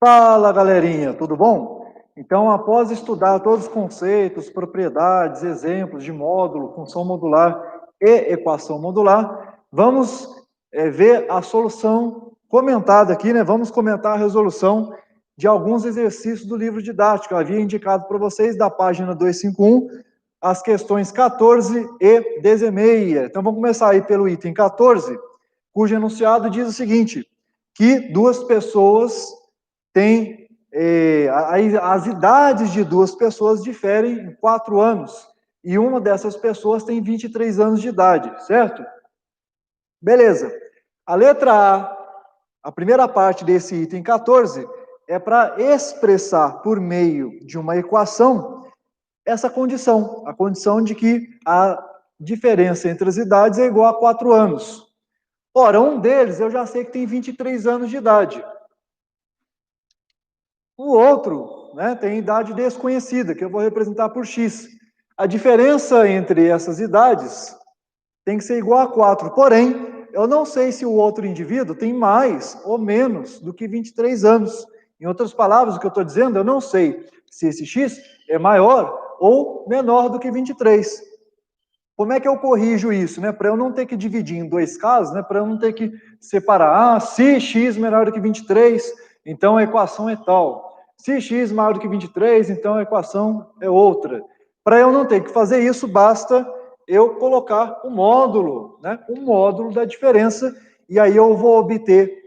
Fala, galerinha, tudo bom? Então, após estudar todos os conceitos, propriedades, exemplos de módulo, função modular e equação modular, vamos ver a solução comentada aqui, né? Vamos comentar a resolução de alguns exercícios do livro didático. Eu havia indicado para vocês da página 251 as questões 14 e 16. Então, vamos começar aí pelo item 14, cujo enunciado diz o seguinte, que duas pessoas têm, as idades de duas pessoas diferem em 4 anos, e uma dessas pessoas tem 23 anos de idade, certo? Beleza. A letra a primeira parte desse item 14, é para expressar por meio de uma equação essa condição, a condição de que a diferença entre as idades é igual a 4 anos. Ora, um deles eu já sei que tem 23 anos de idade. O outro, né, tem idade desconhecida, que eu vou representar por x. A diferença entre essas idades tem que ser igual a 4. Porém, eu não sei se o outro indivíduo tem mais ou menos do que 23 anos. Em outras palavras, o que eu estou dizendo, eu não sei se esse x é maior ou menor do que 23. Como é que eu corrijo isso, né? Para eu não ter que dividir em dois casos, né? Para eu não ter que separar, se x menor do que 23, então a equação é tal. Se x maior do que 23, então a equação é outra. Para eu não ter que fazer isso, basta eu colocar o módulo, né? O módulo da diferença, e aí eu vou obter,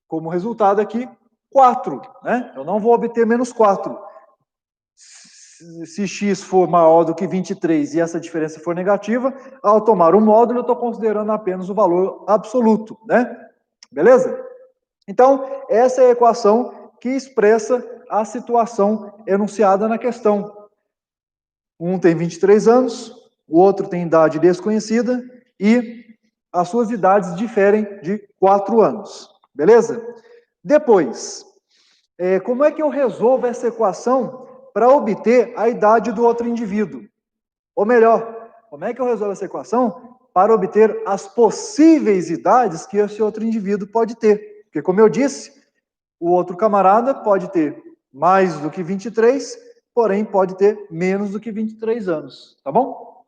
como resultado aqui, 4, né? Eu não vou obter menos 4. Se x for maior do que 23 e essa diferença for negativa, ao tomar o módulo, eu estou considerando apenas o valor absoluto, né? Beleza? Então, essa é a equação que expressa a situação enunciada na questão. Um tem 23 anos, o outro tem idade desconhecida e as suas idades diferem de 4 anos. Beleza? Depois, como é que eu resolvo essa equação para obter a idade do outro indivíduo? Ou melhor, como é que eu resolvo essa equação para obter as possíveis idades que esse outro indivíduo pode ter? Porque, como eu disse, o outro camarada pode ter mais do que 23, porém pode ter menos do que 23 anos, tá bom?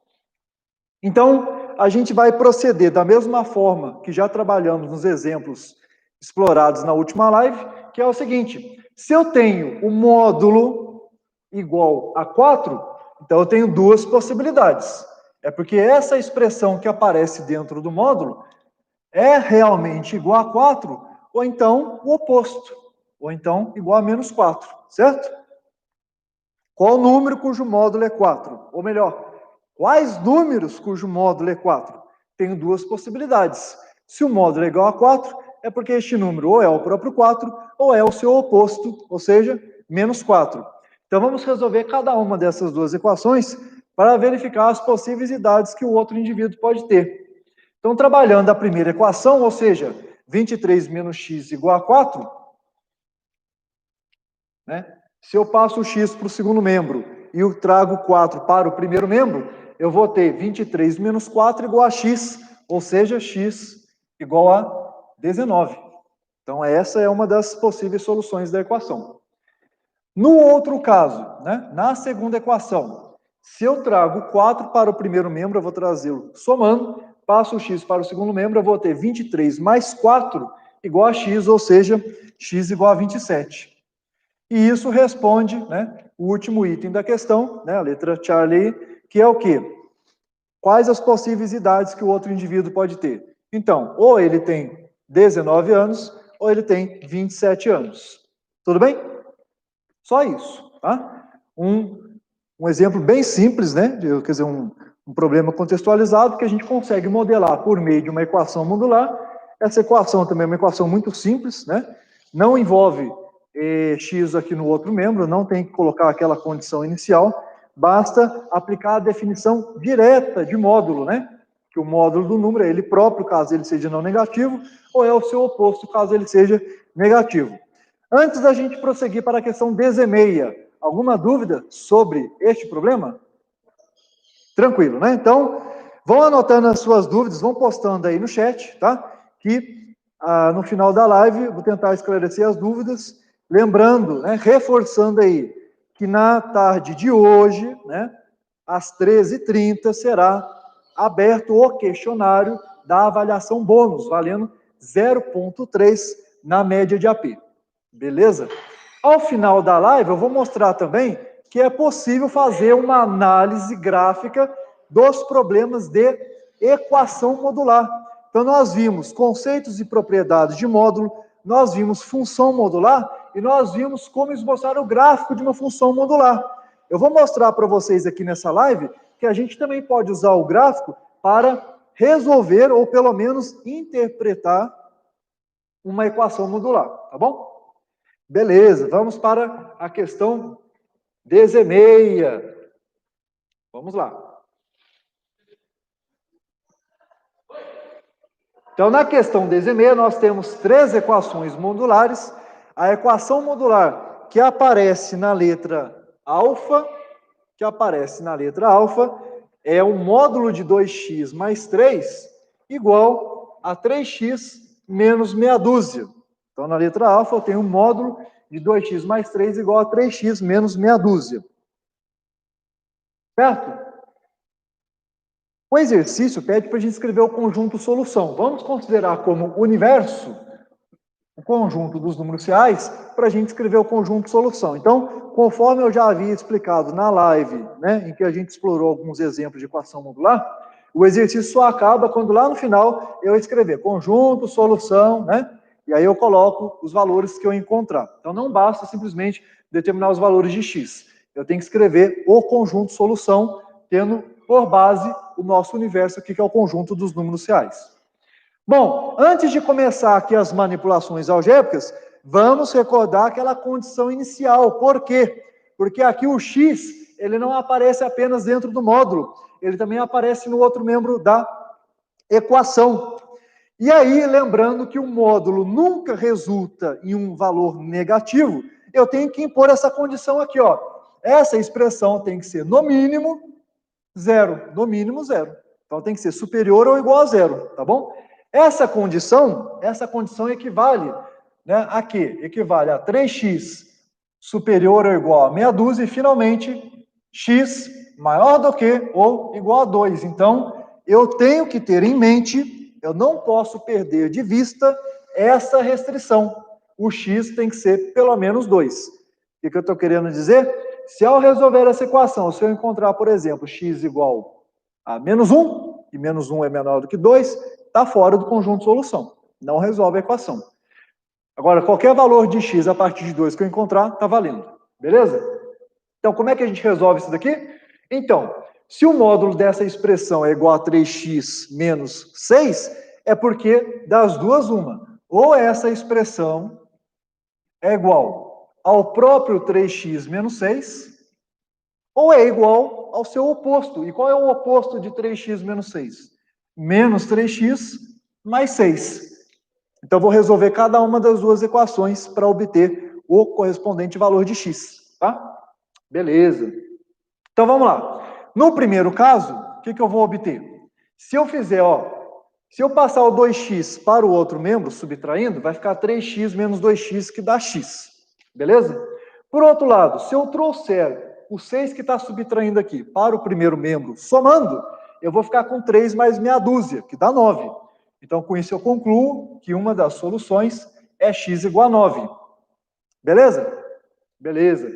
Então, a gente vai proceder da mesma forma que já trabalhamos nos exemplos explorados na última live, que é o seguinte: se eu tenho o módulo igual a 4, então eu tenho duas possibilidades. É porque essa expressão que aparece dentro do módulo é realmente igual a 4, ou então o oposto, ou então igual a menos 4, certo? Qual número cujo módulo é 4? Ou melhor, quais números cujo módulo é 4? Tenho duas possibilidades. Se o módulo é igual a 4, é porque este número ou é o próprio 4, ou é o seu oposto, ou seja, menos 4. Então vamos resolver cada uma dessas duas equações para verificar as possíveis idades que o outro indivíduo pode ter. Então, trabalhando a primeira equação, ou seja, 23 menos x igual a 4, né? Se eu passo o x para o segundo membro e eu trago 4 para o primeiro membro, eu vou ter 23 menos 4 igual a x, ou seja, x igual a 19. Então, essa é uma das possíveis soluções da equação. No outro caso, né, na segunda equação, se eu trago 4 para o primeiro membro, eu vou trazê-lo somando, passo o x para o segundo membro, eu vou ter 23 mais 4 igual a x, ou seja, x igual a 27. E isso responde, né, o último item da questão, né, a letra Charlie, que é o quê? Quais as possíveis idades que o outro indivíduo pode ter? Então, ou ele tem 19 anos, ou ele tem 27 anos. Tudo bem? Só isso, tá? Um exemplo bem simples, né? Quer dizer, um problema contextualizado que a gente consegue modelar por meio de uma equação modular. Essa equação também é uma equação muito simples, né? Não envolve x aqui no outro membro, não tem que colocar aquela condição inicial, basta aplicar a definição direta de módulo, né? Que o módulo do número é ele próprio, caso ele seja não negativo, ou é o seu oposto, caso ele seja negativo. Antes da gente prosseguir para a questão 16, alguma dúvida sobre este problema? Tranquilo, né? Então, vão anotando as suas dúvidas, vão postando aí no chat, tá? Que no final da live, vou tentar esclarecer as dúvidas lembrando, né, reforçando aí, que na tarde de hoje, né, às 13h30, será aberto o questionário da avaliação bônus, valendo 0,3 na média de AP. Beleza? Ao final da live, eu vou mostrar também que é possível fazer uma análise gráfica dos problemas de equação modular. Então, nós vimos conceitos e propriedades de módulo, nós vimos função modular e nós vimos como esboçar o gráfico de uma função modular. Eu vou mostrar para vocês aqui nessa live que a gente também pode usar o gráfico para resolver ou pelo menos interpretar uma equação modular, tá bom? Beleza, vamos para a questão 16. Vamos lá. Então, na questão 16, nós temos 3 equações modulares. A equação modular que aparece na letra alfa, é o módulo de 2x mais 3 igual a 3x menos meia dúzia. Então, na letra alfa, eu tenho um módulo de 2x mais 3 igual a 3x menos meia dúzia. Certo? O exercício pede para a gente escrever o conjunto solução. Vamos considerar como universo o conjunto dos números reais para a gente escrever o conjunto solução. Então, conforme eu já havia explicado na live, né, em que a gente explorou alguns exemplos de equação modular, o exercício só acaba quando lá no final eu escrever conjunto, solução, né? E aí eu coloco os valores que eu encontrar. Então, não basta simplesmente determinar os valores de x. Eu tenho que escrever o conjunto solução, tendo por base o nosso universo aqui, que é o conjunto dos números reais. Bom, antes de começar aqui as manipulações algébricas, vamos recordar aquela condição inicial. Por quê? Porque aqui o x, ele não aparece apenas dentro do módulo, ele também aparece no outro membro da equação. E aí, lembrando que o módulo nunca resulta em um valor negativo, eu tenho que impor essa condição aqui, ó. Essa expressão tem que ser no mínimo zero, no mínimo zero. Então tem que ser superior ou igual a zero, tá bom? Essa condição equivale, né, a quê? Equivale a 3x superior ou igual a meia dúzia e, finalmente, x maior do que ou igual a 2. Então, eu tenho que ter em mente, eu não posso perder de vista essa restrição. O x tem que ser pelo menos 2. O que eu estou querendo dizer? Se ao resolver essa equação, se eu encontrar, por exemplo, x igual a menos 1, e menos 1 é menor do que 2, está fora do conjunto de solução. Não resolve a equação. Agora, qualquer valor de x a partir de 2 que eu encontrar, está valendo. Beleza? Então, como é que a gente resolve isso daqui? Então, se o módulo dessa expressão é igual a 3x menos 6, é porque das duas uma. Ou essa expressão é igual ao próprio 3x menos 6, ou é igual ao seu oposto. E qual é o oposto de 3x menos 6? Menos 3x mais 6. Então, vou resolver cada uma das duas equações para obter o correspondente valor de x, tá? Beleza. Então, vamos lá. No primeiro caso, o que eu vou obter? Se eu fizer, se eu passar o 2x para o outro membro, subtraindo, vai ficar 3x menos 2x, que dá x. Beleza? Por outro lado, se eu trouxer o 6 que está subtraindo aqui para o primeiro membro, somando, eu vou ficar com 3 mais meia dúzia, que dá 9. Então, com isso eu concluo que uma das soluções é x igual a 9. Beleza? Beleza.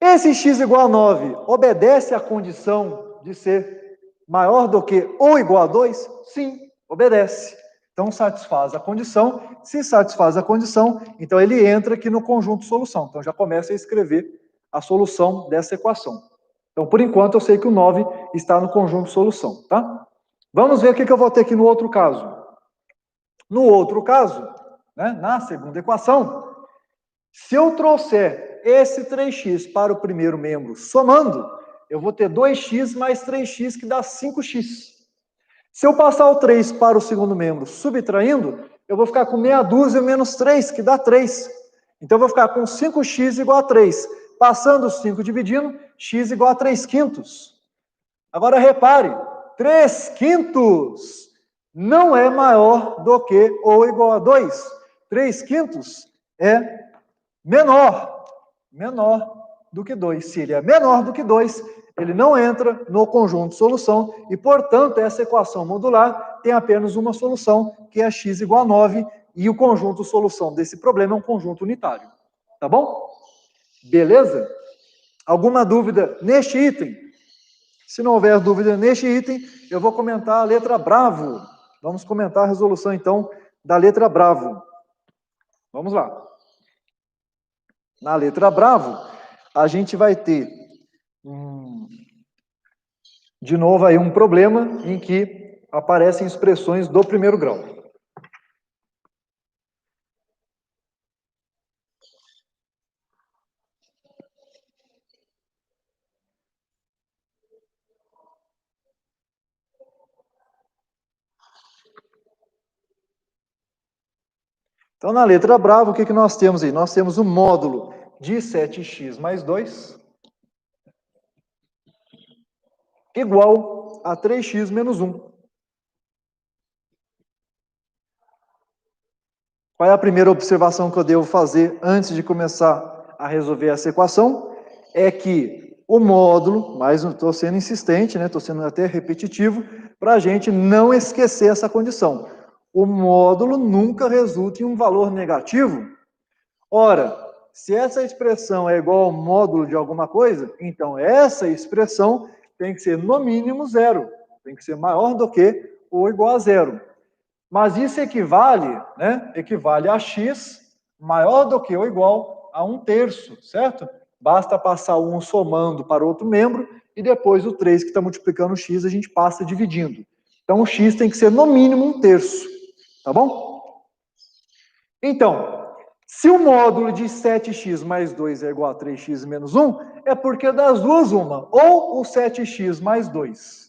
Esse x igual a 9 obedece à condição de ser maior do que ou igual a 2? Sim, obedece. Então, satisfaz a condição. Se satisfaz a condição, então ele entra aqui no conjunto solução. Então, já começa a escrever a solução dessa equação. Então, por enquanto, eu sei que o 9 está no conjunto solução, tá? Vamos ver o que eu vou ter aqui no outro caso. No outro caso, né, na segunda equação, se eu trouxer esse 3x para o primeiro membro somando, eu vou ter 2x mais 3x, que dá 5x. Se eu passar o 3 para o segundo membro subtraindo, eu vou ficar com meia dúzia menos 3, que dá 3. Então, eu vou ficar com 5x igual a 3. Passando o 5 dividindo, x igual a 3 quintos. Agora, repare, 3 quintos não é maior do que ou igual a 2. 3 quintos é menor do que 2. Se ele é menor do que 2, ele não entra no conjunto solução e, portanto, essa equação modular tem apenas uma solução, que é x igual a 9, e o conjunto solução desse problema é um conjunto unitário. Tá bom? Beleza? Alguma dúvida neste item? Se não houver dúvida neste item, eu vou comentar a letra bravo. Vamos comentar a resolução, então, da letra bravo. Vamos lá. Na letra bravo, a gente vai ter, de novo, aí um problema em que aparecem expressões do primeiro grau. Então, na letra brava, o que nós temos aí? Nós temos o módulo de 7x mais 2 igual a 3x menos 1. Qual é a primeira observação que eu devo fazer antes de começar a resolver essa equação? É que o módulo, mas não estou sendo insistente, né? Estou sendo até repetitivo, para a gente não esquecer essa condição. O módulo nunca resulta em um valor negativo. Ora, se essa expressão é igual ao módulo de alguma coisa, então essa expressão tem que ser no mínimo zero, tem que ser maior do que ou igual a zero. Mas isso equivale, né? Equivale a x maior do que ou igual a 1/3, certo? Basta passar um somando para outro membro e depois o 3 que está multiplicando o x a gente passa dividindo. Então o x tem que ser no mínimo 1/3, tá bom? Então, se o módulo de 7x mais 2 é igual a 3x menos 1, é porque das duas uma, ou o 7x mais 2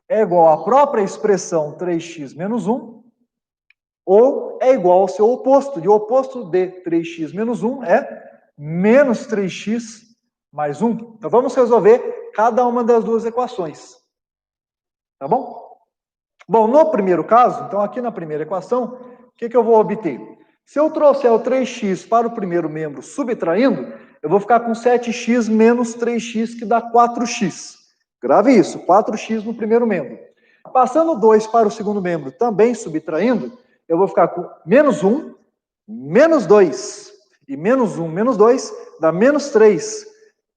é igual à própria expressão 3x menos 1, ou é igual ao seu oposto. E o oposto de 3x menos 1 é menos 3x mais 1. Então vamos resolver cada uma das duas equações. Tá bom? Bom, no primeiro caso, então aqui na primeira equação, o que eu vou obter? Se eu trouxer o 3x para o primeiro membro subtraindo, eu vou ficar com 7x menos 3x, que dá 4x. Grave isso, 4x no primeiro membro. Passando 2 para o segundo membro, também subtraindo, eu vou ficar com menos 1, menos 2. E menos 1, menos 2, dá menos 3.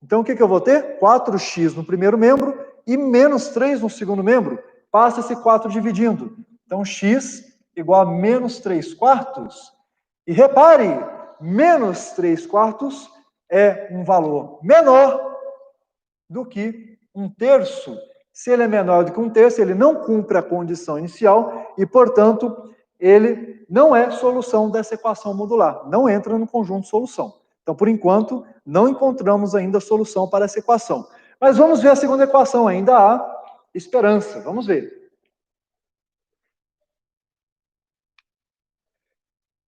Então, o que eu vou ter? 4x no primeiro membro e menos 3 no segundo membro. Passa esse 4 dividindo. Então, x igual a menos 3/4. E repare, menos 3/4 é um valor menor do que 1/3. Se ele é menor do que 1/3, ele não cumpre a condição inicial e, portanto, ele não é solução dessa equação modular, não entra no conjunto solução. Então, por enquanto, não encontramos ainda a solução para essa equação. Mas vamos ver a segunda equação, ainda há esperança. Vamos ver.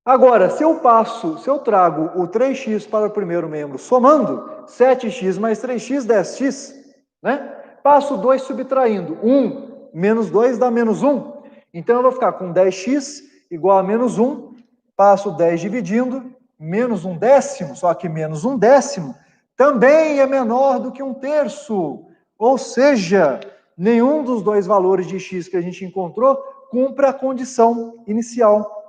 Agora, se eu trago o 3x para o primeiro membro somando, 7x mais 3x, 10x, né? Passo 2 subtraindo, 1 menos 2 dá menos 1. Então, eu vou ficar com 10x igual a menos 1, passo 10 dividindo, menos 1/10, só que menos 1/10 também é menor do que 1/3. Ou seja, nenhum dos dois valores de x que a gente encontrou cumpre a condição inicial.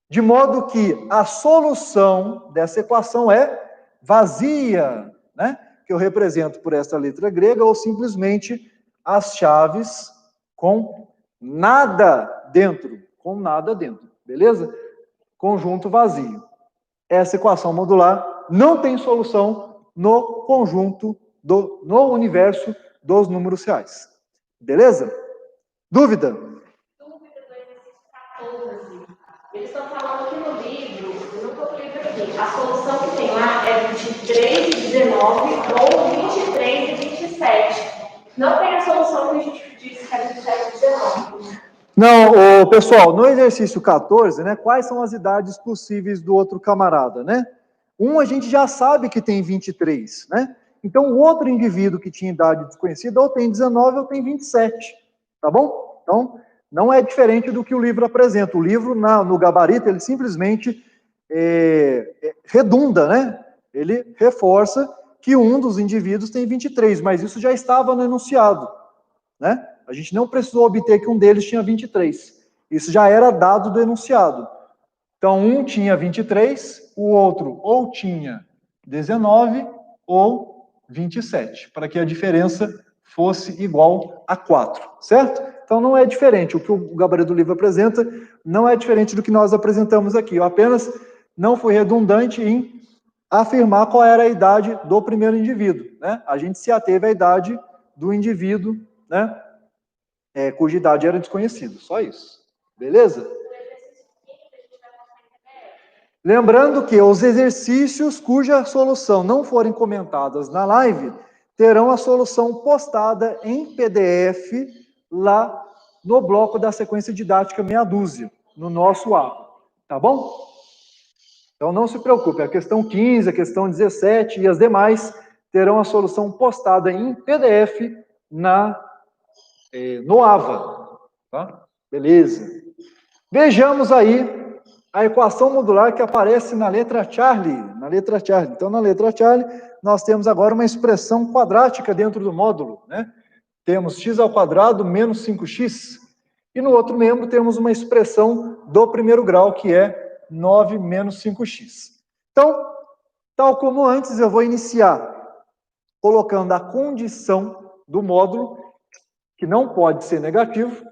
De modo que a solução dessa equação é vazia, né? Que eu represento por esta letra grega, ou simplesmente as chaves com nada dentro. Com nada dentro, beleza? Conjunto vazio. Essa equação modular não tem solução no conjunto, no universo dos números reais. Beleza? Dúvida? Eles estão falando aqui no livro, eu não estou com o livro aqui, a solução que tem lá é 23 e 19 ou 23 e 27. Não tem a solução que a gente disse que é 27 e 19. Não, pessoal, no exercício 14, né, quais são as idades possíveis do outro camarada, né? Um a gente já sabe que tem 23, né? Então, o outro indivíduo que tinha idade desconhecida ou tem 19 ou tem 27, tá bom? Então, não é diferente do que o livro apresenta. O livro, no gabarito, ele simplesmente redunda, né? Ele reforça que um dos indivíduos tem 23, mas isso já estava no enunciado, né? A gente não precisou obter que um deles tinha 23. Isso já era dado do enunciado. Então, um tinha 23, o outro ou tinha 19 ou 27, para que a diferença fosse igual a 4, certo? Então, não é diferente. O que o gabarito do livro apresenta não é diferente do que nós apresentamos aqui. Eu apenas não fui redundante em afirmar qual era a idade do primeiro indivíduo, né? A gente se ateve à idade do indivíduo, né? Cuja idade era desconhecida. Só isso. Beleza? Lembrando que os exercícios cuja solução não forem comentadas na live terão a solução postada em PDF lá no bloco da sequência didática meia dúzia, no nosso app, tá bom? Então não se preocupe, a questão 15, a questão 17 e as demais terão a solução postada em PDF no AVA, tá? Beleza. Vejamos aí a equação modular que aparece na letra Charlie. Então, na letra Charlie, nós temos agora uma expressão quadrática dentro do módulo, né? Temos x ao quadrado menos 5x. E no outro membro temos uma expressão do primeiro grau, que é 9 menos 5x. Então, tal como antes, eu vou iniciar colocando a condição do módulo, que não pode ser negativo,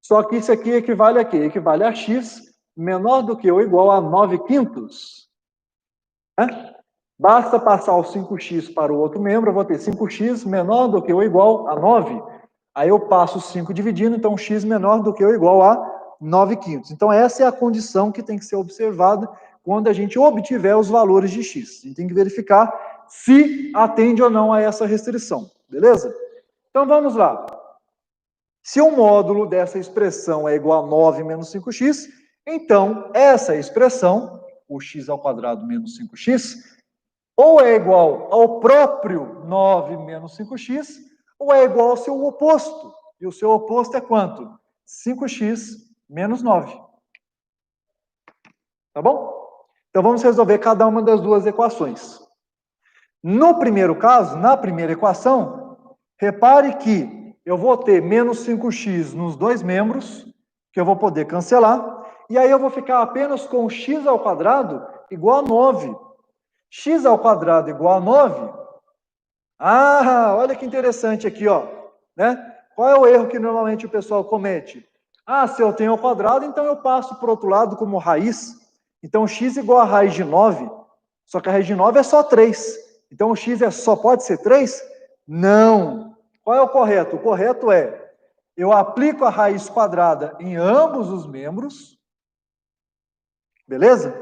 só que isso aqui equivale a quê? Equivale a x menor do que ou igual a 9/5. Né? Basta passar o 5x para o outro membro, eu vou ter 5x menor do que ou igual a 9. Aí eu passo o 5 dividindo, então x menor do que ou igual a 9/5. Então essa é a condição que tem que ser observada quando a gente obtiver os valores de x. A gente tem que verificar se atende ou não a essa restrição, beleza? Então vamos lá. Se o módulo dessa expressão é igual a 9 menos 5x, então essa expressão, o x ao quadrado menos 5x, ou é igual ao próprio 9 menos 5x, ou é igual ao seu oposto. E o seu oposto é quanto? 5x menos 9. Tá bom? Então vamos resolver cada uma das duas equações. No primeiro caso, na primeira equação, repare que eu vou ter menos 5x nos dois membros, que eu vou poder cancelar, e aí eu vou ficar apenas com x ao quadrado igual a 9. X ao quadrado igual a 9. Ah, olha que interessante aqui, ó. Né? Qual é o erro que normalmente o pessoal comete? Ah, se eu tenho ao quadrado, então eu passo para o outro lado como raiz. Então, x igual a raiz de 9, só que a raiz de 9 é só 3. Então, o x só pode ser 3? Não. Qual é o correto? O correto é, eu aplico a raiz quadrada em ambos os membros, beleza?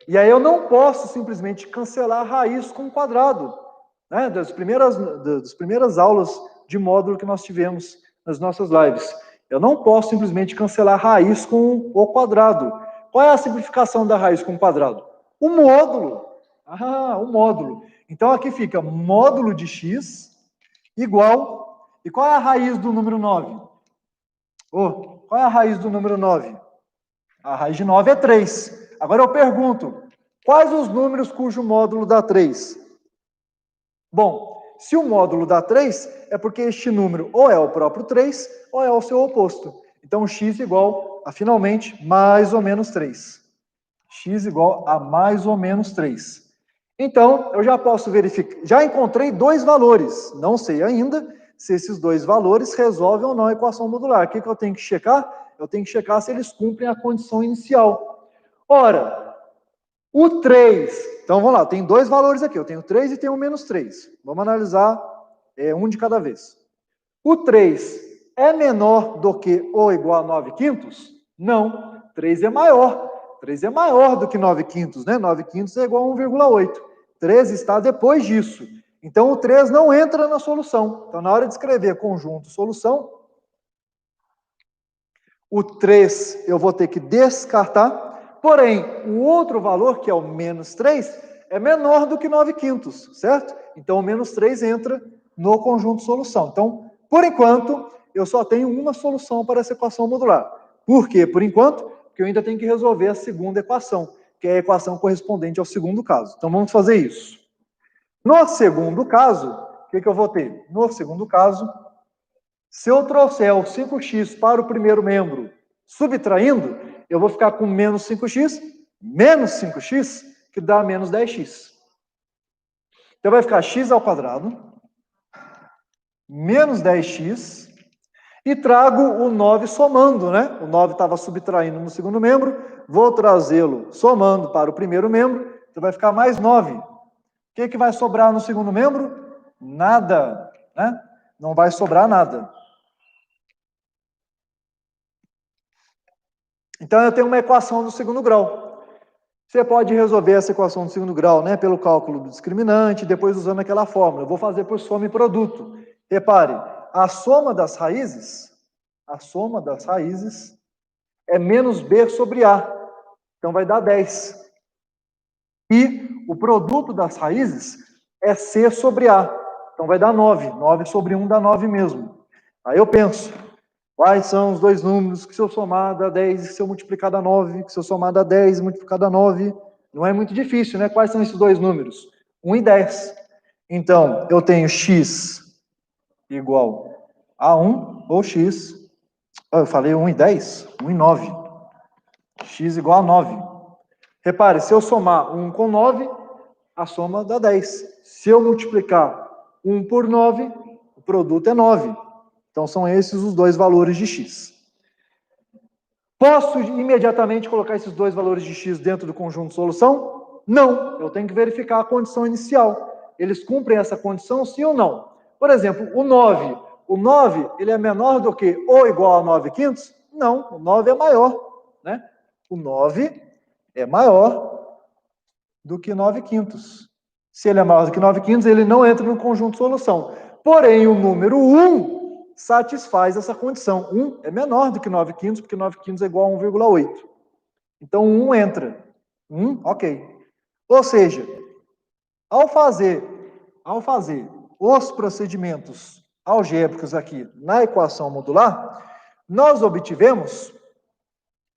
E aí eu não posso simplesmente cancelar a raiz com o quadrado, né? Das primeiras aulas de módulo que nós tivemos nas nossas lives. Eu não posso simplesmente cancelar a raiz com o quadrado. Qual é a simplificação da raiz com o quadrado? O módulo. Ah, o módulo. Então aqui fica módulo de x igual... E qual é a raiz do número 9? Qual é a raiz do número 9? A raiz de 9 é 3. Agora eu pergunto, quais os números cujo módulo dá 3? Bom, se o módulo dá 3, é porque este número ou é o próprio 3, ou é o seu oposto. Então, x igual a, finalmente, mais ou menos 3. X igual a mais ou menos 3. Então, eu já posso verificar, já encontrei dois valores, não sei ainda se esses dois valores resolvem ou não a equação modular. O que eu tenho que checar? Eu tenho que checar se eles cumprem a condição inicial. Ora, o 3, então vamos lá, tem dois valores aqui, eu tenho 3 e tenho um menos 3. Vamos analisar um de cada vez. O 3 é menor do que ou igual a 9/5? Não, 3 é maior. 3 é maior do que 9/5, né? 9/5 é igual a 1,8. 3 está depois disso. Então, o 3 não entra na solução. Então, na hora de escrever conjunto solução, o 3 eu vou ter que descartar. Porém, o outro valor, que é o menos 3, é menor do que 9/5, certo? Então, o menos 3 entra no conjunto solução. Então, por enquanto, eu só tenho uma solução para essa equação modular. Por quê? Por enquanto, porque eu ainda tenho que resolver a segunda equação, que é a equação correspondente ao segundo caso. Então, vamos fazer isso. No segundo caso, o que eu vou ter? No segundo caso, se eu trouxer o 5x para o primeiro membro, subtraindo, eu vou ficar com menos 5x, que dá menos 10x. Então, vai ficar x ao quadrado, menos 10x, e trago o 9 somando, né? O 9 estava subtraindo no segundo membro, vou trazê-lo somando para o primeiro membro, então vai ficar mais 9. O que vai sobrar no segundo membro? Nada, né? Não vai sobrar nada. Então, eu tenho uma equação do segundo grau. Você pode resolver essa equação do segundo grau, né, pelo cálculo do discriminante, depois usando aquela fórmula. Eu vou fazer por soma e produto. Repare, a soma das raízes é menos b sobre a. Então, vai dar 10. E o produto das raízes é c sobre a. Então, vai dar 9. 9 sobre 1 dá 9 mesmo. Aí eu penso, quais são os dois números que se eu somar dá 10 e se eu multiplicar dá 9, que se eu somar dá 10 e multiplicar dá 9? Não é muito difícil, né? Quais são esses dois números? 1 e 10. Então, eu tenho x igual a 1, ou x... Eu falei 1 e 10? 1 e 9. X igual a 9. Repare, se eu somar 1 com 9, a soma dá 10. Se eu multiplicar 1 por 9, o produto é 9. Então, são esses os dois valores de x. Posso imediatamente colocar esses dois valores de x dentro do conjunto de solução? Não. Eu tenho que verificar a condição inicial. Eles cumprem essa condição, sim ou não? Por exemplo, o 9. O 9, ele é menor do que ou igual a 9 quintos? Não, o 9 é maior, né? O 9 é maior do que 9 quintos. Se ele é maior do que 9 quintos, ele não entra no conjunto de solução. Porém, o número 1 satisfaz essa condição. 1 é menor do que 9 quintos, porque 9 quintos é igual a 1,8. Então, 1 entra. 1, ok. Ou seja, ao fazer os procedimentos algébricos aqui na equação modular, nós obtivemos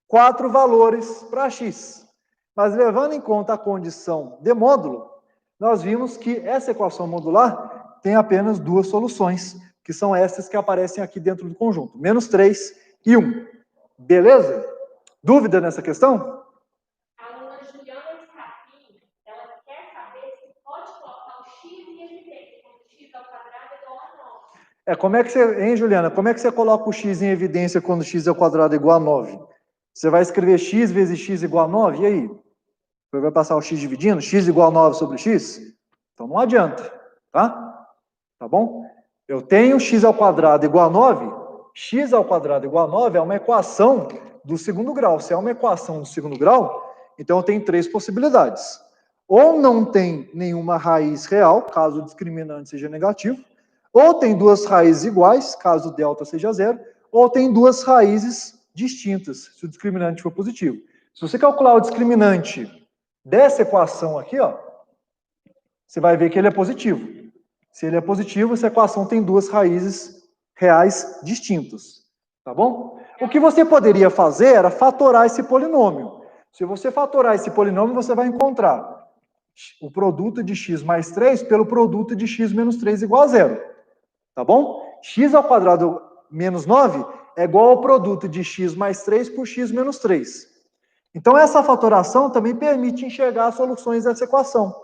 4 valores para x. Mas levando em conta a condição de módulo, nós vimos que essa equação modular tem apenas 2 soluções, que são essas que aparecem aqui dentro do conjunto, menos 3 e 1. Beleza? Dúvida nessa questão? A aluna Juliana Scarpim, ela quer saber se pode colocar o x em evidência, quando x ao quadrado é igual a 9. Como é que você, hein, Juliana? Como é que você coloca o x em evidência quando x ao quadrado é igual a 9? Você vai escrever x vezes x igual a 9? E aí? Você vai passar o x dividindo? X igual a 9 sobre x? Então não adianta, tá? Tá bom? Eu tenho x ao quadrado igual a 9. X ao quadrado igual a 9 é uma equação do segundo grau. Se é uma equação do segundo grau, então eu tenho 3 possibilidades. Ou não tem nenhuma raiz real, caso o discriminante seja negativo. Ou tem 2 raízes iguais, caso o delta seja 0. Ou tem 2 raízes distintas, se o discriminante for positivo. Se você calcular o discriminante dessa equação aqui, ó, você vai ver que ele é positivo. Se ele é positivo, essa equação tem 2 raízes reais distintas. Tá bom? O que você poderia fazer era fatorar esse polinômio. Se você fatorar esse polinômio, você vai encontrar o produto de x mais 3 pelo produto de x menos 3 igual a 0. Tá bom? X ao quadrado menos 9 é igual ao produto de x mais 3 por x menos 3. Então, essa fatoração também permite enxergar as soluções dessa equação.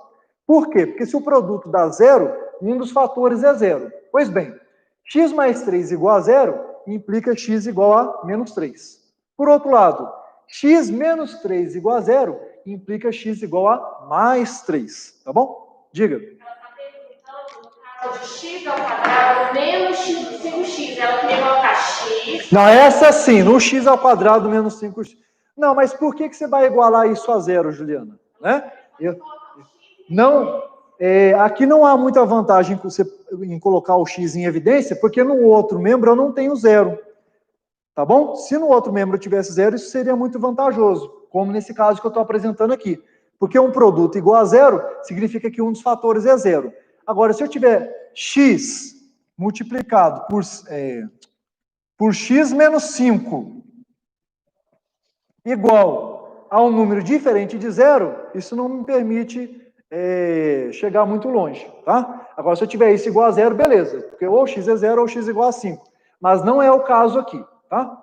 Por quê? Porque se o produto dá 0, um dos fatores é 0. Pois bem, x mais 3 igual a 0 implica x igual a menos 3. Por outro lado, x menos 3 igual a 0 implica x igual a mais 3. Tá bom? Diga. Ela está perguntando, no caso de x ao quadrado menos 5x, ela queria colocar x... Não, essa sim, no x ao quadrado menos 5x. Não, mas por que você vai igualar isso a 0, Juliana? Né? Não, aqui não há muita vantagem em colocar o x em evidência, porque no outro membro eu não tenho 0. Tá bom? Se no outro membro eu tivesse 0, isso seria muito vantajoso, como nesse caso que eu estou apresentando aqui. Porque um produto igual a 0 significa que um dos fatores é 0. Agora, se eu tiver x multiplicado por x menos 5 igual a um número diferente de zero, isso não me permite chegar muito longe, tá? Agora, se eu tiver isso igual a zero, beleza, porque ou x é zero ou x igual a 5. Mas não é o caso aqui, tá?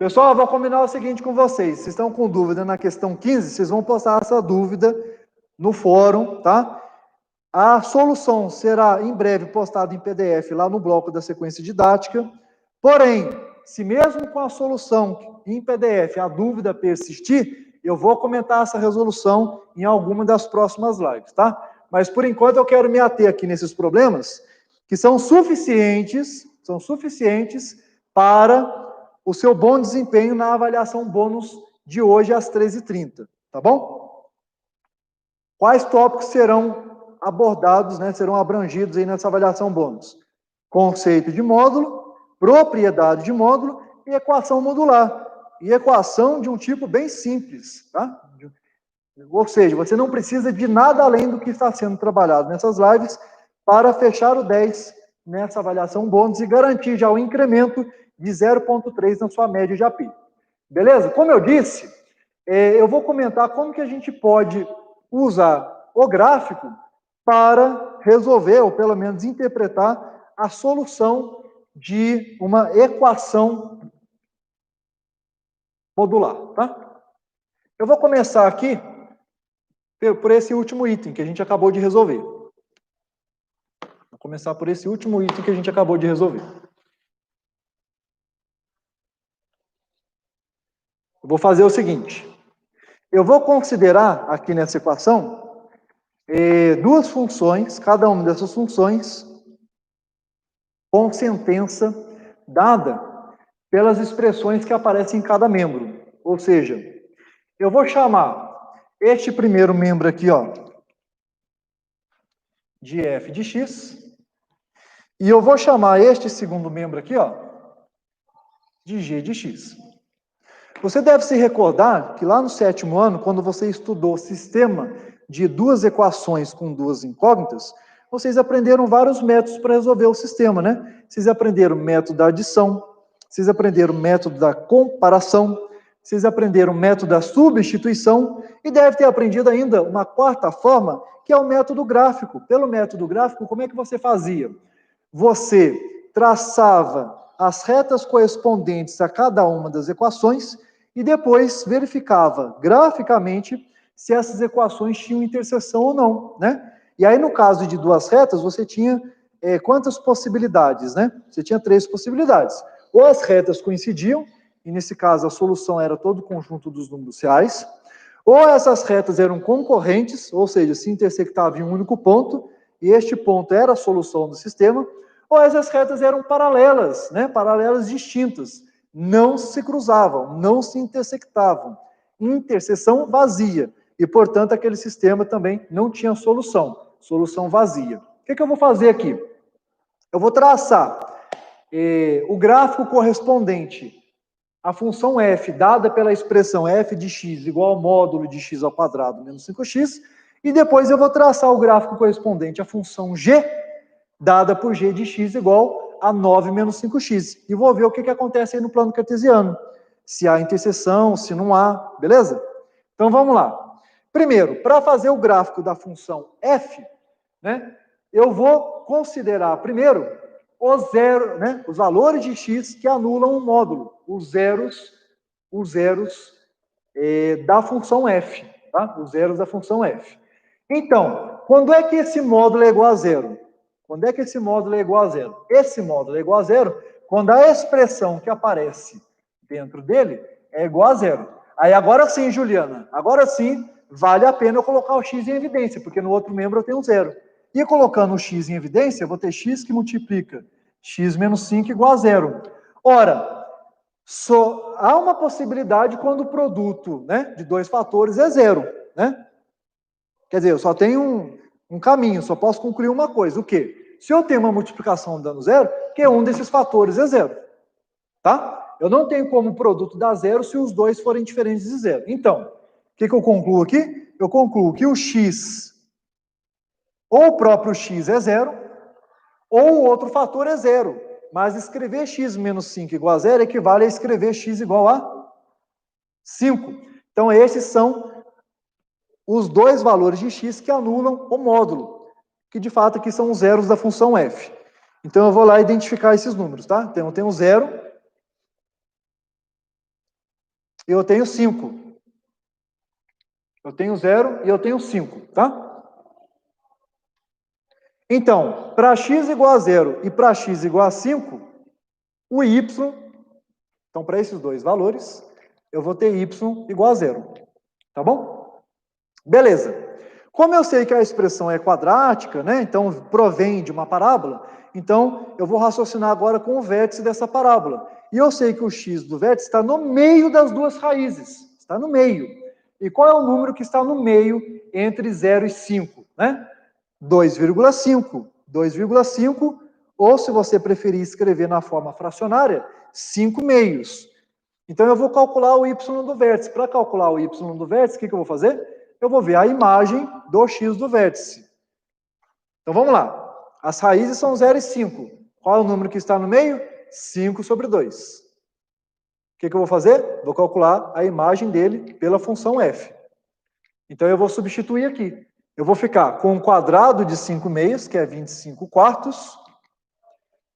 Pessoal, eu vou combinar o seguinte com vocês. Vocês estão com dúvida na questão 15, vocês vão postar essa dúvida no fórum, tá? A solução será em breve postada em PDF lá no bloco da sequência didática. Porém, se mesmo com a solução em PDF a dúvida persistir, eu vou comentar essa resolução em alguma das próximas lives, tá? Mas por enquanto eu quero me ater aqui nesses problemas que são suficientes para o seu bom desempenho na avaliação bônus de hoje às 13h30, tá bom? Quais tópicos serão abordados, né, serão abrangidos aí nessa avaliação bônus? Conceito de módulo, propriedade de módulo e equação modular. E equação de um tipo bem simples, tá? Ou seja, você não precisa de nada além do que está sendo trabalhado nessas lives para fechar o 10 nessa avaliação bônus e garantir já o incremento de 0,3 na sua média de API. Beleza? Como eu disse, eu vou comentar como que a gente pode usar o gráfico para resolver, ou pelo menos interpretar, a solução de uma equação modular, tá? Eu vou começar aqui por esse último item que a gente acabou de resolver. Vou começar por esse último item que a gente acabou de resolver. Eu vou fazer o seguinte. Eu vou considerar aqui nessa equação duas funções, cada uma dessas funções com sentença dada pelas expressões que aparecem em cada membro. Ou seja, eu vou chamar este primeiro membro aqui, ó, de f de x, e eu vou chamar este segundo membro aqui, ó, de g de x. Você deve se recordar que lá no 7º ano, quando você estudou sistema de duas equações com duas incógnitas, vocês aprenderam vários métodos para resolver o sistema, né? Vocês aprenderam o método da adição, vocês aprenderam o método da comparação, vocês aprenderam o método da substituição e deve ter aprendido ainda uma quarta forma, que é o método gráfico. Pelo método gráfico, como é que você fazia? Você traçava as retas correspondentes a cada uma das equações e depois verificava graficamente se essas equações tinham interseção ou não, né? E aí, no caso de duas retas, você tinha quantas possibilidades, né? Você tinha 3 possibilidades. Ou as retas coincidiam, e nesse caso a solução era todo o conjunto dos números reais, ou essas retas eram concorrentes, ou seja, se intersectavam em um único ponto, e este ponto era a solução do sistema, ou essas retas eram paralelas, né? Paralelas distintas, não se cruzavam, não se intersectavam. Interseção vazia. E, portanto, aquele sistema também não tinha solução vazia. O que eu vou fazer aqui? Eu vou traçar o gráfico correspondente à função f, dada pela expressão f de x igual ao módulo de x ao quadrado menos 5x, e depois eu vou traçar o gráfico correspondente à função g, dada por g de x igual a 9 menos 5x. E vou ver o que acontece aí no plano cartesiano. Se há interseção, se não há, beleza? Então vamos lá. Primeiro, para fazer o gráfico da função f, né, eu vou considerar primeiro os valores de x que anulam o módulo, os zeros da função f, tá? Os zeros da função f. Então, quando é que esse módulo é igual a zero? Quando é que esse módulo é igual a zero? Esse módulo é igual a zero quando a expressão que aparece dentro dele é igual a zero. Aí agora sim, Juliana, agora sim vale a pena eu colocar o x em evidência, porque no outro membro eu tenho zero. E colocando o x em evidência, eu vou ter x que multiplica x menos 5 igual a zero. Ora, há uma possibilidade quando o produto, né, de dois fatores é zero, né? Quer dizer, eu só tenho um caminho, só posso concluir uma coisa. O quê? Se eu tenho uma multiplicação dando zero, que um desses fatores é zero. Tá? Eu não tenho como o produto dar zero se os dois forem diferentes de zero. Então, o que eu concluo aqui? Eu concluo que o x, ou o próprio x é zero, ou o outro fator é zero. mas escrever x menos 5 igual a 0 equivale a escrever x igual a 5. Então, esses são os dois valores de x que anulam o módulo, que de fato aqui são os zeros da função f. Então, eu vou lá identificar esses números, tá? Então, eu tenho 0, e eu tenho 5. Eu tenho 0 e eu tenho 5, tá? Então, para x igual a 0 e para x igual a 5, o y, então para esses dois valores, eu vou ter y igual a 0, tá bom? Beleza. Como eu sei que a expressão é quadrática, né, então provém de uma parábola, então eu vou raciocinar agora com o vértice dessa parábola. E eu sei que o x do vértice está no meio das duas raízes, está no meio. E qual é o número que está no meio entre 0 e 5, né? 2,5. 2,5, ou se você preferir escrever na forma fracionária, 5 meios. Então eu vou calcular o y do vértice. Para calcular o y do vértice, o que eu vou fazer? Eu vou ver a imagem do x do vértice. Então vamos lá. As raízes são 0 e 5. Qual é o número que está no meio? 5 sobre 2. O que eu vou fazer? Vou calcular a imagem dele pela função f. Então eu vou substituir aqui. Eu vou ficar com o quadrado de 5 meios, que é 25 quartos,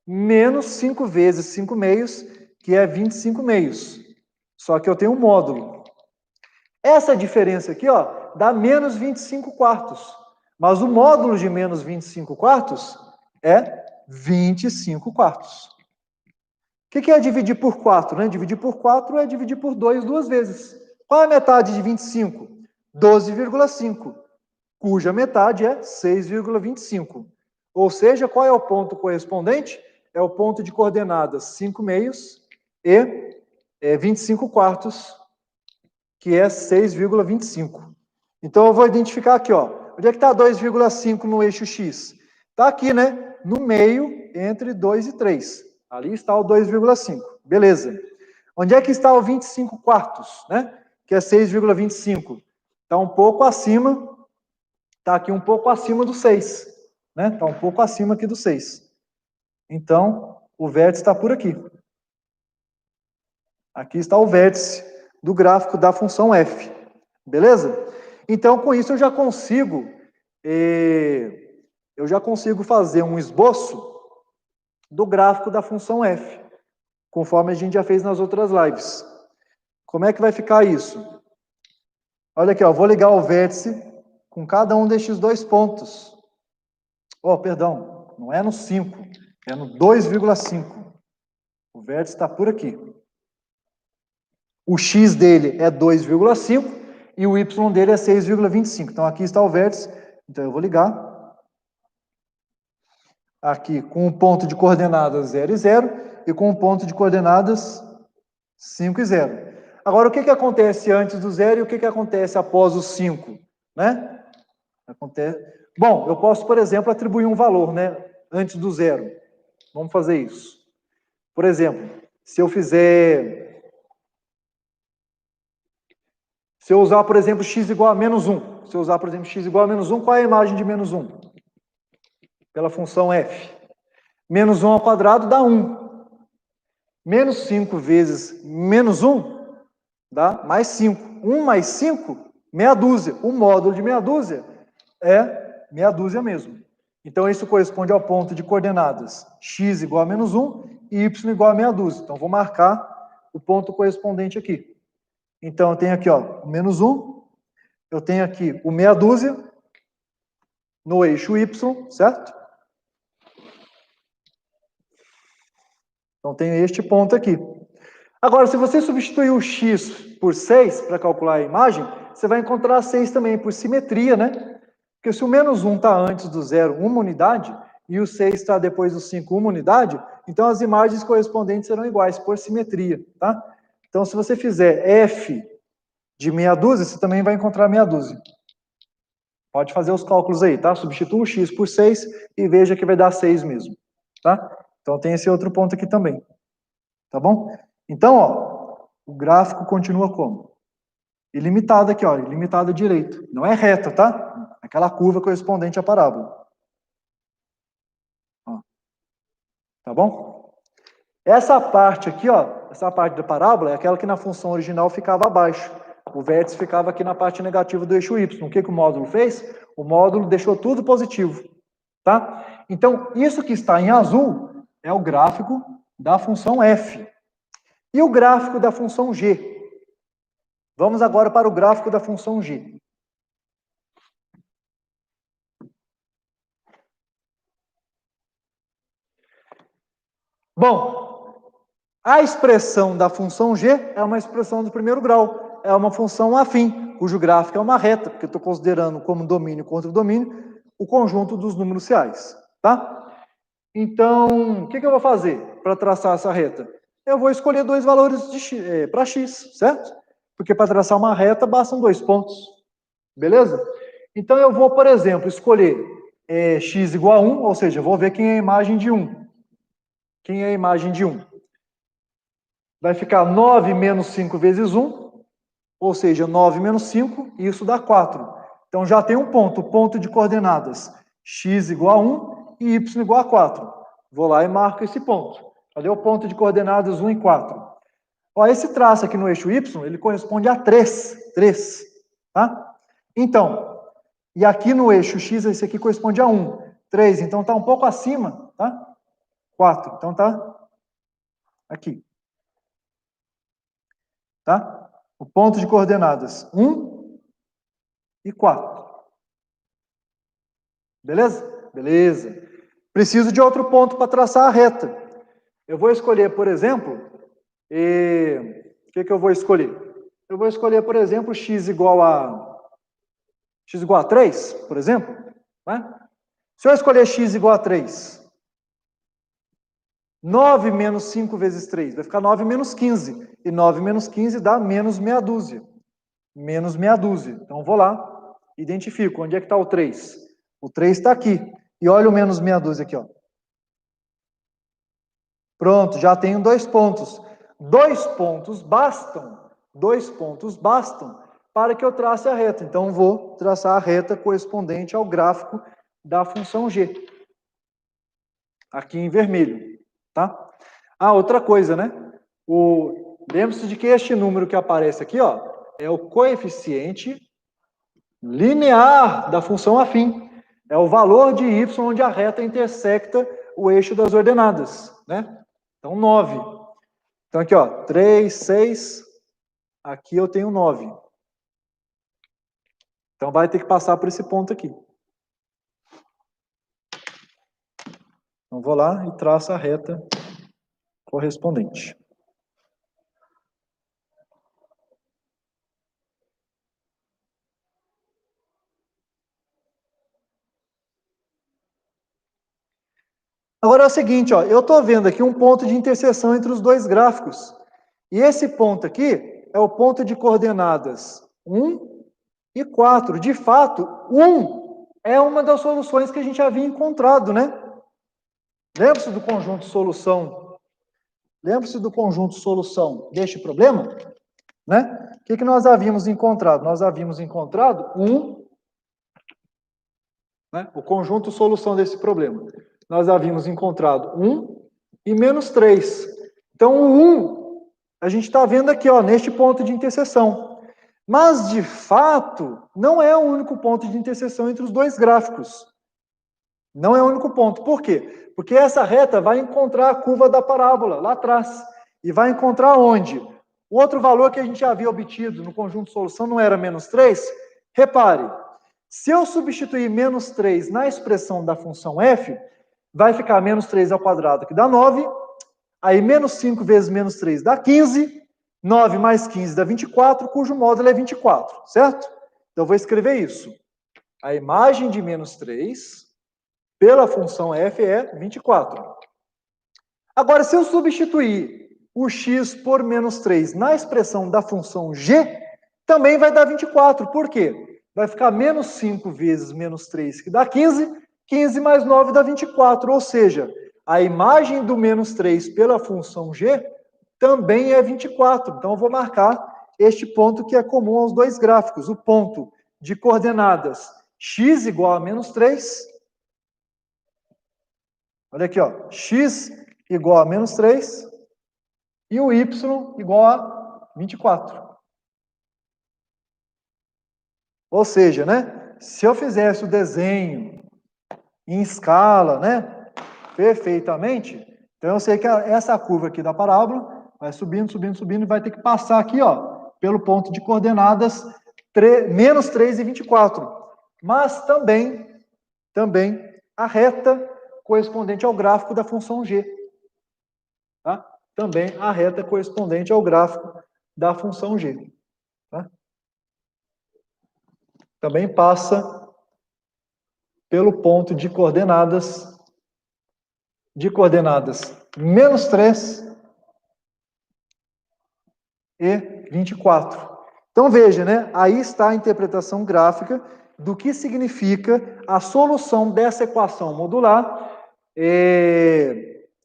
menos 5 vezes 5 meios, que é 25 meios. Só que eu tenho um módulo. Essa diferença aqui, ó, dá menos 25 quartos. Mas o módulo de menos 25 quartos é 25 quartos. O que é dividir por 4? Né? Dividir por 4 é dividir por 2 duas vezes. Qual é a metade de 25? 12,5. Cuja metade é 6,25. Ou seja, qual é o ponto correspondente? É o ponto de coordenadas 5 meios e 25 quartos, que é 6,25. Então, eu vou identificar aqui, ó. Onde é que está 2,5 no eixo x? Está aqui, né? No meio, entre 2 e 3. Ali está o 2,5. Beleza. Onde é que está o 25 quartos, né? Que é 6,25. Está um pouco acima. Está aqui um pouco acima do 6, né? Está um pouco acima aqui do 6. Então, o vértice está por aqui. Aqui está o vértice do gráfico da função f. Beleza? Então, com isso, eu já consigo fazer um esboço do gráfico da função f, conforme a gente já fez nas outras lives. Como é que vai ficar isso? Olha aqui, ó, vou ligar o vértice com cada um destes dois pontos. Oh, perdão, não é no 5, é no 2,5. O vértice está por aqui. O x dele é 2,5 e o y dele é 6,25. Então, aqui está o vértice. Então, eu vou ligar aqui com o ponto de coordenadas 0 e 0 e com o ponto de coordenadas 5 e 0. Agora, o que acontece antes do 0 e o que acontece após o 5? Né? Bom, eu posso, por exemplo, atribuir um valor, né, antes do 0. Vamos fazer isso. Por exemplo, se eu usar, por exemplo, x igual a menos 1. Se eu usar, por exemplo, x igual a menos 1, qual é a imagem de menos 1? Pela função f. Menos 1 ao quadrado dá 1. Menos 5 vezes menos 1 dá mais 5. 1 mais 5, meia dúzia. O módulo de meia dúzia é meia dúzia mesmo. Então, isso corresponde ao ponto de coordenadas x igual a menos 1 e y igual a meia dúzia. Então, vou marcar o ponto correspondente aqui. Então, eu tenho aqui, ó, o menos 1, eu tenho aqui o meia dúzia no eixo y, certo? Então, tenho este ponto aqui. Agora, se você substituir o x por 6 para calcular a imagem, você vai encontrar 6 também por simetria, né? Porque se o menos 1 está antes do 0, uma unidade, e o 6 está depois do 5, uma unidade, então as imagens correspondentes serão iguais, por simetria, tá? Então, se você fizer f de meia dúzia, você também vai encontrar meia dúzia. Pode fazer os cálculos aí, tá? Substitua o x por 6 e veja que vai dar 6 mesmo, tá? Então, tem esse outro ponto aqui também, tá bom? Então, ó, o gráfico continua como? Ilimitado aqui, ó, ilimitado direito. Não é reto, tá? Aquela curva correspondente à parábola. Ó. Tá bom? Essa parte aqui, ó, essa parte da parábola é aquela que na função original ficava abaixo. O vértice ficava aqui na parte negativa do eixo y. O que o módulo fez? O módulo deixou tudo positivo, tá? Então, isso que está em azul é o gráfico da função f. E o gráfico da função g? Vamos agora para o gráfico da função g. Bom, a expressão da função g é uma expressão do primeiro grau, é uma função afim, cujo gráfico é uma reta, porque eu estou considerando como domínio contra domínio o conjunto dos números reais, tá? Então, o que eu vou fazer para traçar essa reta? Eu vou escolher dois valores para x, certo? Porque para traçar uma reta bastam 2 pontos, beleza? Então eu vou, por exemplo, escolher x igual a 1, ou seja, eu vou ver quem é a imagem de 1. Quem é a imagem de 1? Vai ficar 9 menos 5 vezes 1, ou seja, 9 menos 5, e isso dá 4. Então já tem um ponto, o ponto de coordenadas x igual a 1 e y igual a 4. Vou lá e marco esse ponto. Cadê o ponto de coordenadas 1 e 4? Ó, esse traço aqui no eixo y, ele corresponde a 3. 3, tá? Então, e aqui no eixo x, esse aqui corresponde a 1. 3, então está um pouco acima, tá? 4, então tá aqui. Tá? O ponto de coordenadas 1 e 4. Beleza? Beleza. Preciso de outro ponto para traçar a reta. Eu vou escolher, por exemplo, o que eu vou escolher? Eu vou escolher, por exemplo, x igual a 3, por exemplo. Né? Se eu escolher x igual a 3, 9 menos 5 vezes 3, vai ficar 9 menos 15. E 9 menos 15 dá menos meia dúzia. Menos meia dúzia. Então, vou lá, identifico. Onde é que está o 3? O 3 está aqui. E olha o menos meia dúzia aqui, ó. Pronto, já tenho 2 pontos. 2 pontos bastam. 2 pontos bastam para que eu trace a reta. Então, vou traçar a reta correspondente ao gráfico da função g. Aqui em vermelho, tá? Ah, outra coisa, né? Lembre-se de que este número que aparece aqui, ó, é o coeficiente linear da função afim. É o valor de y onde a reta intersecta o eixo das ordenadas, né? Então, 9. Então, aqui, ó, 3, 6. Aqui eu tenho 9. Então, vai ter que passar por esse ponto aqui. Então, vou lá e traço a reta correspondente. Agora é o seguinte, ó, eu estou vendo aqui um ponto de interseção entre os dois gráficos. E esse ponto aqui é o ponto de coordenadas 1 e 4. De fato, 1 é uma das soluções que a gente havia encontrado, né? Lembra-se do conjunto solução? Lembra-se do conjunto solução deste problema? Né? O que nós havíamos encontrado? Nós havíamos encontrado 1, né? O conjunto solução desse problema. Nós havíamos encontrado 1 e menos 3. Então, o 1, a gente está vendo aqui, ó, neste ponto de interseção. Mas, de fato, não é o único ponto de interseção entre os dois gráficos. Não é o único ponto. Por quê? Porque essa reta vai encontrar a curva da parábola lá atrás. E vai encontrar onde? O outro valor que a gente havia obtido no conjunto de solução não era menos 3? Repare, se eu substituir menos 3 na expressão da função f, vai ficar menos 3 ao quadrado, que dá 9. Aí, menos 5 vezes menos 3 dá 15. 9 mais 15 dá 24, cujo módulo é 24, certo? Então, eu vou escrever isso. A imagem de menos 3 pela função f é 24. Agora, se eu substituir o x por menos 3 na expressão da função g, também vai dar 24. Por quê? Vai ficar menos 5 vezes menos 3, que dá 15. 15 mais 9 dá 24. Ou seja, a imagem do menos 3 pela função g também é 24. Então, eu vou marcar este ponto que é comum aos dois gráficos. O ponto de coordenadas x igual a menos 3. Olha aqui, ó. X igual a menos 3. e o y igual a 24. Ou seja, né, se eu fizesse o desenho em escala, né, perfeitamente, então eu sei que essa curva aqui da parábola vai subindo, subindo, subindo, e vai ter que passar aqui, ó, pelo ponto de coordenadas menos 3 e 24. Mas também a reta correspondente ao gráfico da função g. Tá? Também a reta correspondente ao gráfico da função g. Tá? Também passa pelo ponto de coordenadas menos 3 e 24. Então veja, né? Aí está a interpretação gráfica do que significa a solução dessa equação modular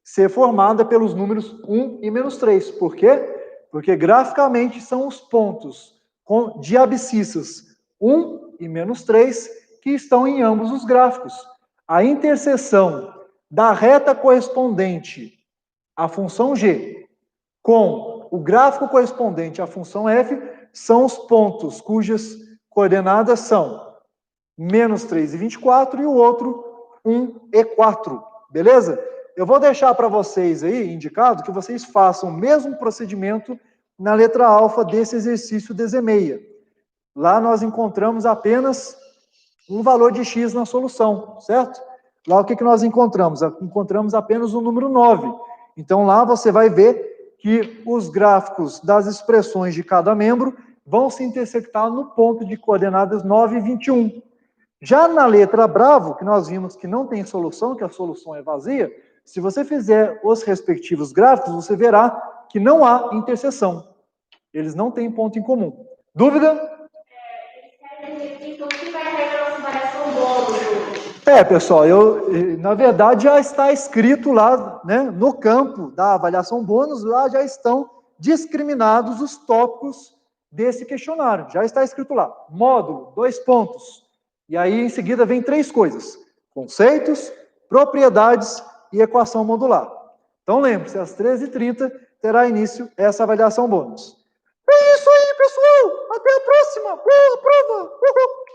ser formada pelos números 1 e menos 3. Por quê? Porque graficamente são os pontos de abscissas 1 e menos 3 que estão em ambos os gráficos. A interseção da reta correspondente à função g com o gráfico correspondente à função f são os pontos cujas coordenadas são menos 3 e 24 e o outro 1 e 4. Beleza? Eu vou deixar para vocês aí indicado que vocês façam o mesmo procedimento na letra alfa desse exercício D6. Lá nós encontramos apenas um valor de x na solução, certo? Lá o que nós encontramos? Encontramos apenas o número 9. Então lá você vai ver que os gráficos das expressões de cada membro vão se intersectar no ponto de coordenadas 9 e 21. Já na letra bravo, que nós vimos que não tem solução, que a solução é vazia, se você fizer os respectivos gráficos, você verá que não há interseção. Eles não têm ponto em comum. Dúvida? Então, o que vai ter a nossa variação bônus? Pessoal, na verdade já está escrito lá, né, no campo da avaliação bônus, lá já estão discriminados os tópicos desse questionário. Já está escrito lá, módulo, 2 pontos. E aí, em seguida, vem 3 coisas: conceitos, propriedades e equação modular. Então, lembre-se, às 13h30 terá início essa avaliação bônus. É isso aí, pessoal! Até a próxima! Boa prova! Uhul.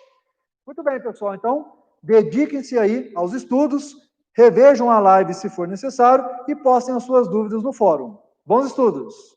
Muito bem, pessoal. Então, dediquem-se aí aos estudos, revejam a live se for necessário e postem as suas dúvidas no fórum. Bons estudos!